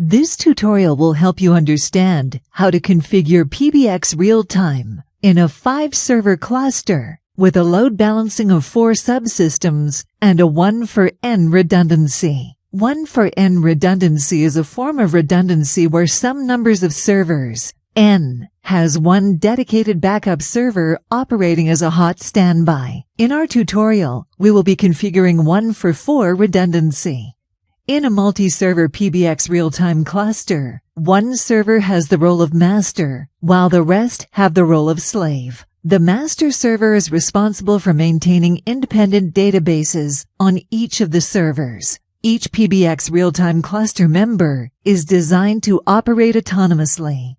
This tutorial will help you understand how to configure PBXRealtime in a 5-server cluster with a load balancing of 4 subsystems and a 1 for N redundancy. 1 for N redundancy is a form of redundancy where some numbers of servers, N, has one dedicated backup server operating as a hot standby. In our tutorial, we will be configuring 1 for 4 redundancy. In a multi-server PBXRealtime cluster, one server has the role of master, while the rest have the role of slave. The master server is responsible for maintaining independent databases on each of the servers. Each PBXRealtime cluster member is designed to operate autonomously.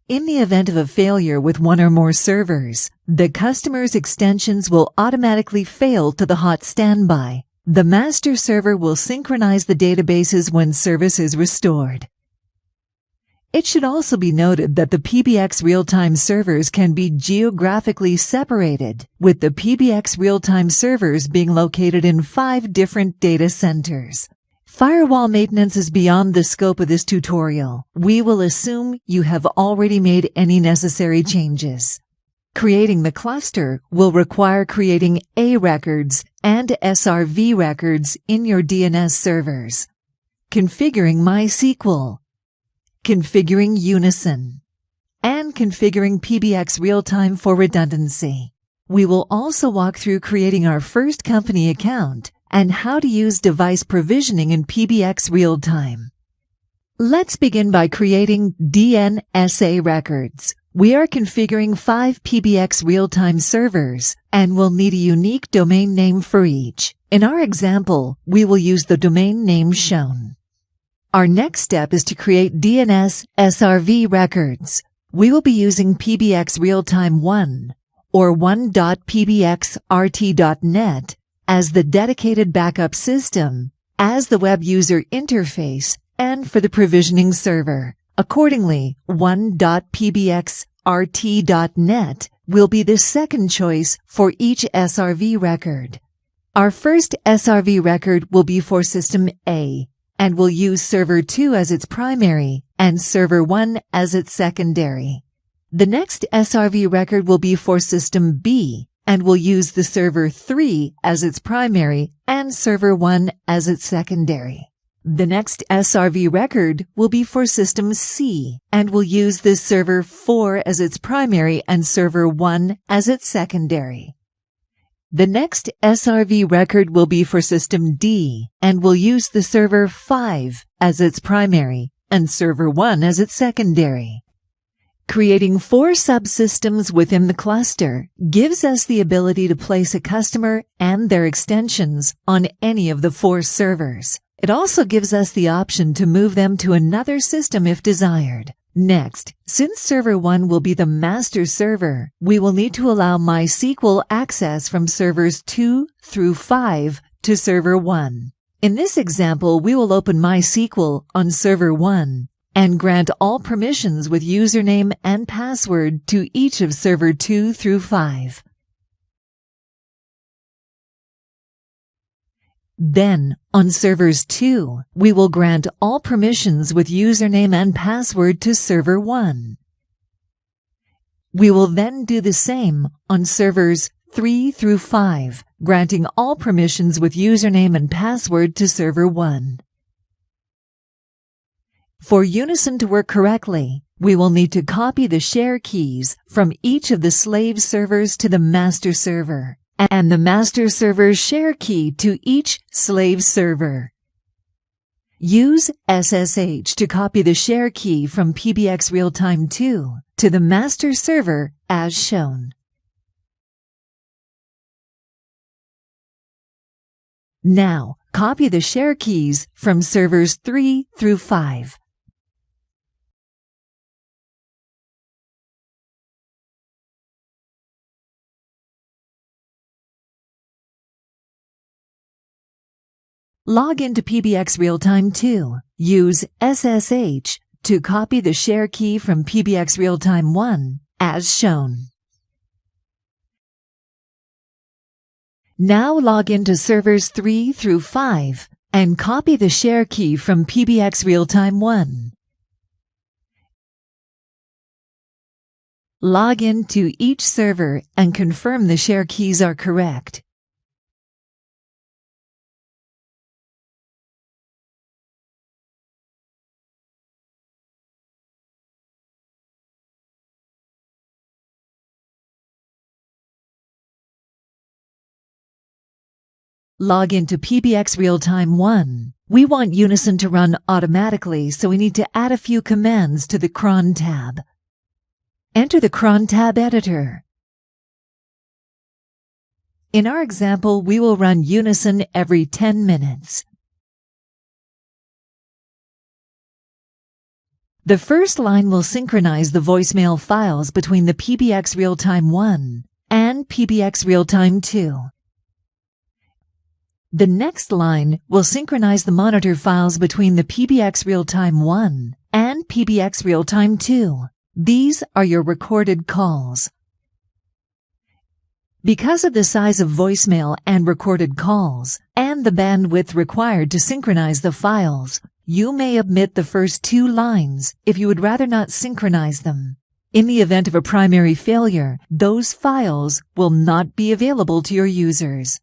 In the event of a failure with one or more servers, the customer's extensions will automatically fail to the hot standby. The master server will synchronize the databases when service is restored. It should also be noted that the PBXRealtime servers can be geographically separated, with the PBXRealtime servers being located in 5 different data centers. Firewall maintenance is beyond the scope of this tutorial. We will assume you have already made any necessary changes. Creating the cluster will require creating A records and SRV records in your DNS servers. Configuring MySQL, configuring Unison, and configuring PBXRealtime for redundancy. We will also walk through creating our first company account and how to use device provisioning in PBXRealtime. Let's begin by creating DNS SRV Records. We are configuring 5 PBXRealtime servers and will need a unique domain name for each. In our example, we will use the domain name shown. Our next step is to create DNS SRV records. We will be using PBXRealtime 1 or 1.pbxrt.net as the dedicated backup system, as the web user interface, and for the provisioning server. Accordingly, 1.pbxrt.net will be the second choice for each SRV record. Our first SRV record will be for System A, and will use Server 2 as its primary and Server 1 as its secondary. The next SRV record will be for System B, and will use the Server 3 as its primary and Server 1 as its secondary. The next SRV record will be for System C and will use the Server 4 as its primary and Server 1 as its secondary. The next SRV record will be for System D and will use the Server 5 as its primary and Server 1 as its secondary. Creating 4 subsystems within the cluster gives us the ability to place a customer and their extensions on any of the 4 servers. It also gives us the option to move them to another system if desired. Next, since Server 1 will be the master server, we will need to allow MySQL access from servers 2 through 5 to Server 1. In this example, we will open MySQL on Server 1 and grant all permissions with username and password to each of Server 2 through 5. Then, on Servers 2, we will grant all permissions with username and password to Server 1. We will then do the same on Servers 3 through 5, granting all permissions with username and password to Server 1. For Unison to work correctly, we will need to copy the share keys from each of the slave servers to the master server, and the master server's share key to each slave server. Use SSH to copy the share key from PBXRealtime 2 to the master server as shown. Now, copy the share keys from servers 3 through 5. Log into PBXRealtime 2. Use SSH to copy the share key from PBXRealtime 1 as shown. Now log into servers 3 through 5 and copy the share key from PBXRealtime 1. Log in to each server and confirm the share keys are correct. Log into PBXRealtime 1. We want Unison to run automatically, so we need to add a few commands to the cron tab. Enter the cron tab editor. In our example, we will run Unison every 10 minutes. The first line will synchronize the voicemail files between the PBXRealtime 1 and PBXRealtime 2. The next line will synchronize the monitor files between the PBXRealtime 1 and PBXRealtime 2. These are your recorded calls. Because of the size of voicemail and recorded calls, and the bandwidth required to synchronize the files, you may omit the first two lines if you would rather not synchronize them. In the event of a primary failure, those files will not be available to your users.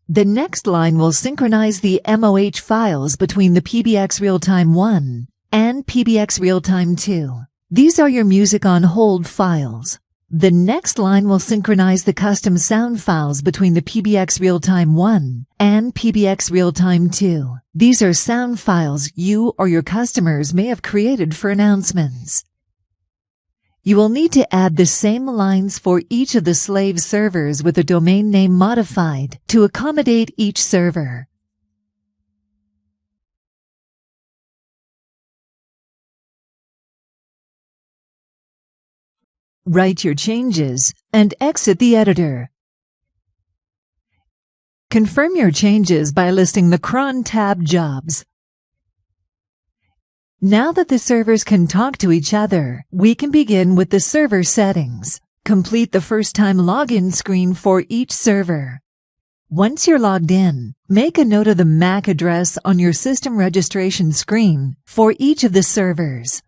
The next line will synchronize the MOH files between the PBXRealtime 1 and PBXRealtime 2. These are your music on hold files. The next line will synchronize the custom sound files between the PBXRealtime 1 and PBXRealtime 2. These are sound files you or your customers may have created for announcements. You will need to add the same lines for each of the slave servers with the domain name modified to accommodate each server. Write your changes and exit the editor. Confirm your changes by listing the cron tab jobs. Now that the servers can talk to each other, we can begin with the server settings. Complete the first-time login screen for each server. Once you're logged in, make a note of the MAC address on your system registration screen for each of the servers.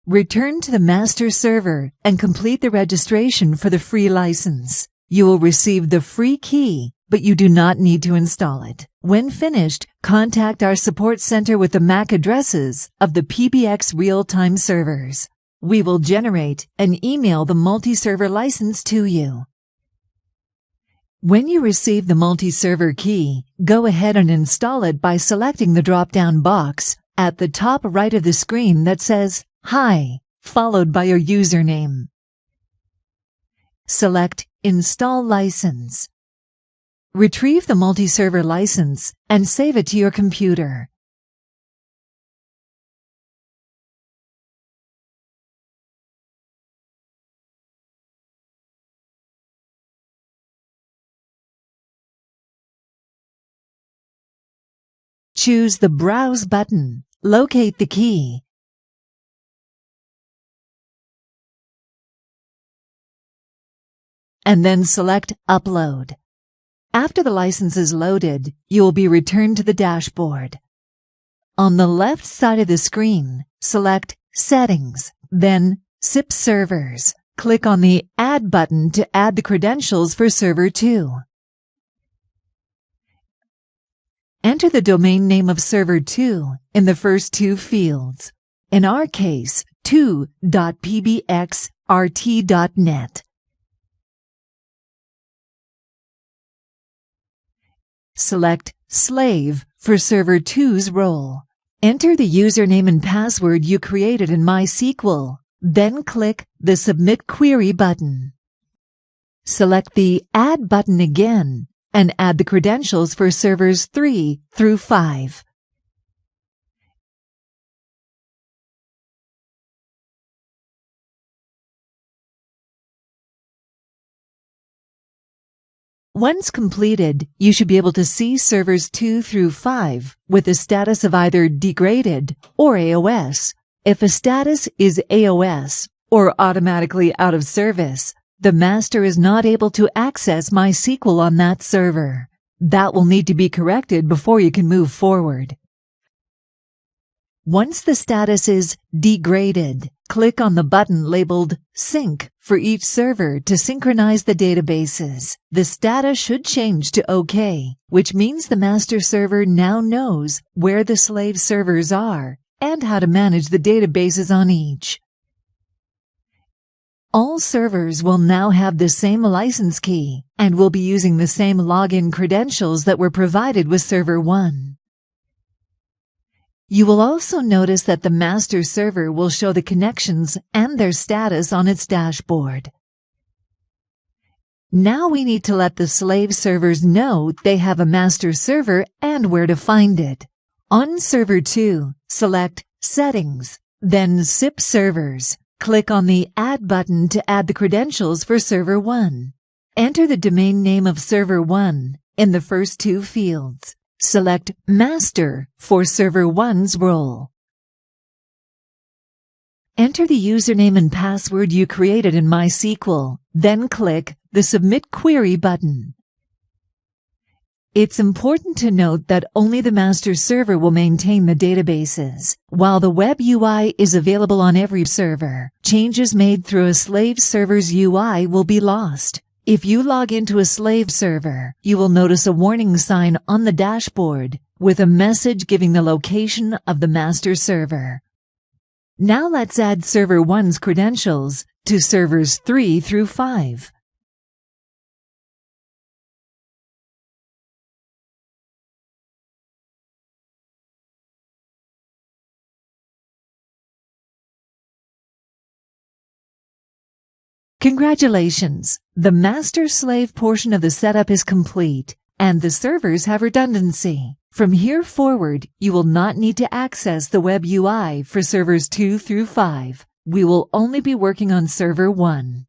Return to the master server and complete the registration for the free license. You will receive the free key, but you do not need to install it. When finished, contact our support center with the MAC addresses of the PBXRealtime servers. We will generate and email the multi-server license to you. When you receive the multi-server key, go ahead and install it by selecting the drop-down box at the top right of the screen that says Hi, followed by your username. Select Install License. Retrieve the multi-server license and save it to your computer. Choose the Browse button. Locate the key. And then select Upload. After the license is loaded, you will be returned to the dashboard. On the left side of the screen, select Settings, then SIP Servers. Click on the Add button to add the credentials for Server 2. Enter the domain name of Server 2 in the first two fields. In our case, 2.pbxrt.net. Select Slave for Server 2's role. Enter the username and password you created in MySQL. Then click the Submit Query button. Select the Add button again and add the credentials for servers 3 through 5. Once completed, you should be able to see servers 2 through 5 with the status of either degraded or AOS. If a status is AOS or automatically out of service, the master is not able to access MySQL on that server. That will need to be corrected before you can move forward. Once the status is degraded, click on the button labeled Sync for each server to synchronize the databases. The status should change to OK, which means the master server now knows where the slave servers are and how to manage the databases on each. All servers will now have the same license key and will be using the same login credentials that were provided with server 1. You will also notice that the master server will show the connections and their status on its dashboard. Now we need to let the slave servers know they have a master server and where to find it. On server 2, select Settings, then SIP Servers. Click on the Add button to add the credentials for server 1. Enter the domain name of server 1 in the first 2 fields. Select Master for server 1's role. Enter the username and password you created in MySQL, then click the Submit Query button. It's important to note that only the master server will maintain the databases. While the web UI is available on every server, changes made through a slave server's UI will be lost. If you log into a slave server, you will notice a warning sign on the dashboard with a message giving the location of the master server. Now let's add server 1's credentials to servers 3 through 5. Congratulations! The master-slave portion of the setup is complete, and the servers have redundancy. From here forward, you will not need to access the web UI for servers 2 through 5. We will only be working on server 1.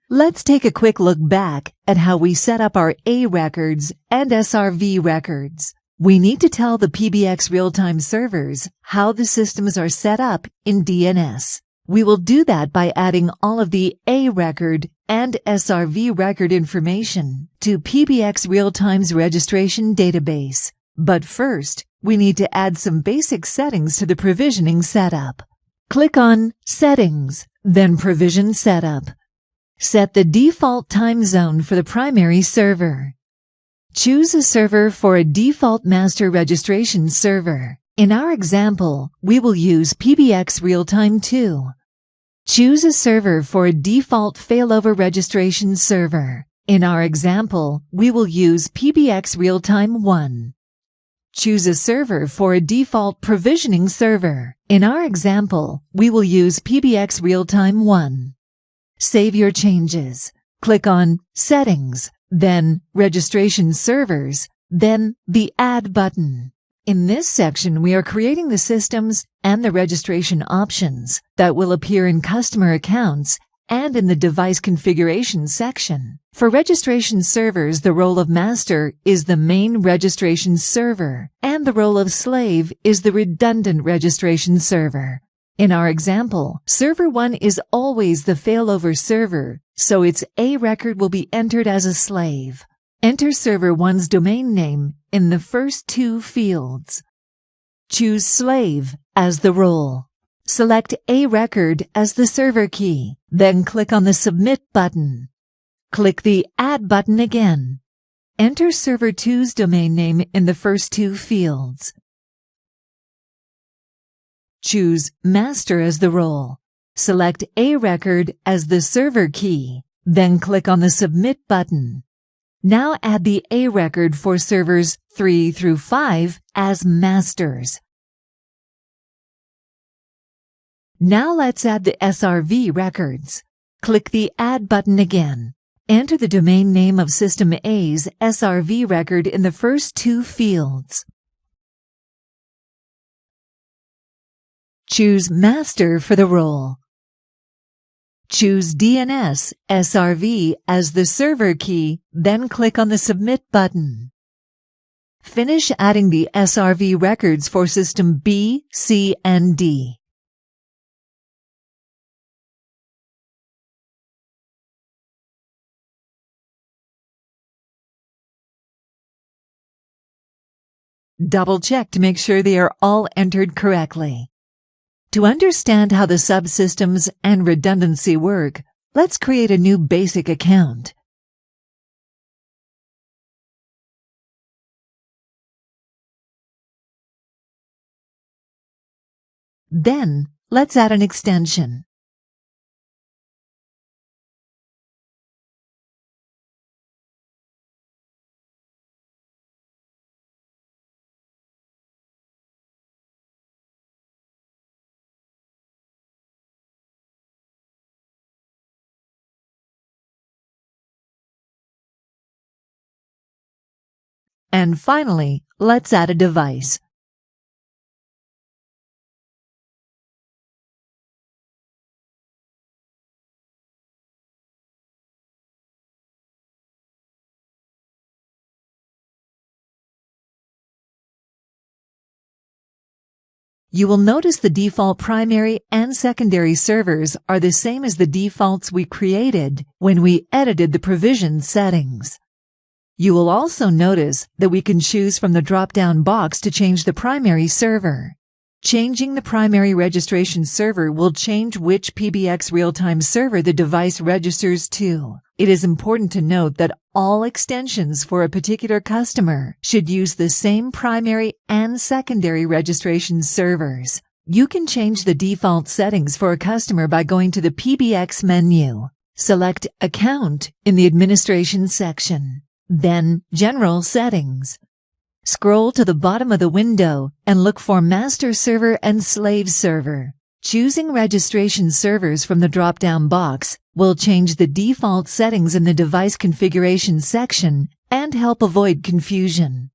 Let's take a quick look back at how we set up our A records and SRV records. We need to tell the PBXRealtime servers how the systems are set up in DNS. We will do that by adding all of the A record and SRV record information to PBXRealtime's registration database. But first, we need to add some basic settings to the provisioning setup. Click on Settings, then Provision Setup. Set the default time zone for the primary server. Choose a server for a default master registration server. In our example, we will use PBXRealtime 2. Choose a server for a default failover registration server. In our example, we will use PBXRealtime 1. Choose a server for a default provisioning server. In our example, we will use PBXRealtime 1. Save your changes. Click on Settings, then Registration Servers, then the Add button. In this section, we are creating the systems and the registration options that will appear in customer accounts and in the device configuration section. For registration servers, the role of master is the main registration server, and the role of slave is the redundant registration server. In our example, server 1 is always the failover server, so its A record will be entered as a slave. Enter server 1's domain name in the first 2 fields. Choose slave as the role. Select A record as the server key, then click on the Submit button. Click the Add button again. Enter server 2's domain name in the first 2 fields. Choose Master as the role. Select A record as the server key, then click on the Submit button. Now add the A record for servers 3 through 5 as masters. Now let's add the SRV records. Click the Add button again. Enter the domain name of System A's SRV record in the first two fields. Choose Master for the role. Choose DNS SRV as the server key, then click on the Submit button. Finish adding the SRV records for System B, C, and D. Double-check to make sure they are all entered correctly. To understand how the subsystems and redundancy work, let's create a new basic account. Then, let's add an extension. And finally, let's add a device. You will notice the default primary and secondary servers are the same as the defaults we created when we edited the provision settings. You will also notice that we can choose from the drop-down box to change the primary server. Changing the primary registration server will change which PBXRealtime server the device registers to. It is important to note that all extensions for a particular customer should use the same primary and secondary registration servers. You can change the default settings for a customer by going to the PBX menu. Select Account in the Administration section. Then General Settings. Scroll to the bottom of the window and look for Master Server and Slave Server. Choosing registration servers from the drop-down box will change the default settings in the device configuration section and help avoid confusion.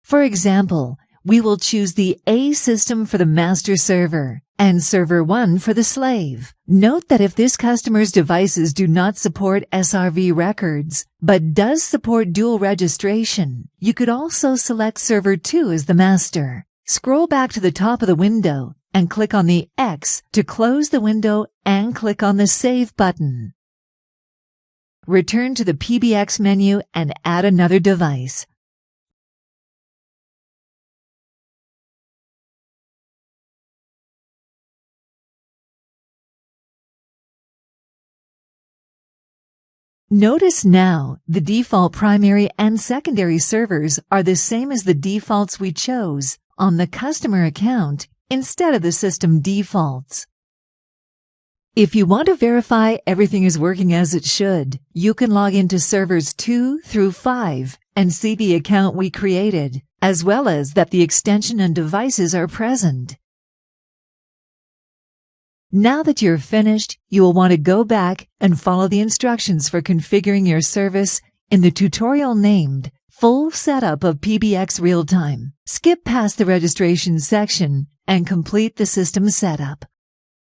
For example, we will choose the A system for the master server and server 1 for the slave. Note that if this customer's devices do not support SRV records, but does support dual registration, you could also select server 2 as the master. Scroll back to the top of the window and click on the X to close the window and click on the Save button. Return to the PBX menu and add another device. Notice now the default primary and secondary servers are the same as the defaults we chose on the customer account instead of the system defaults. If you want to verify everything is working as it should, you can log into servers 2 through 5 and see the account we created, as well as that the extension and devices are present. Now that you're finished, you will want to go back and follow the instructions for configuring your service in the tutorial named Full Setup of PBXRealtime. Skip past the registration section and complete the system setup.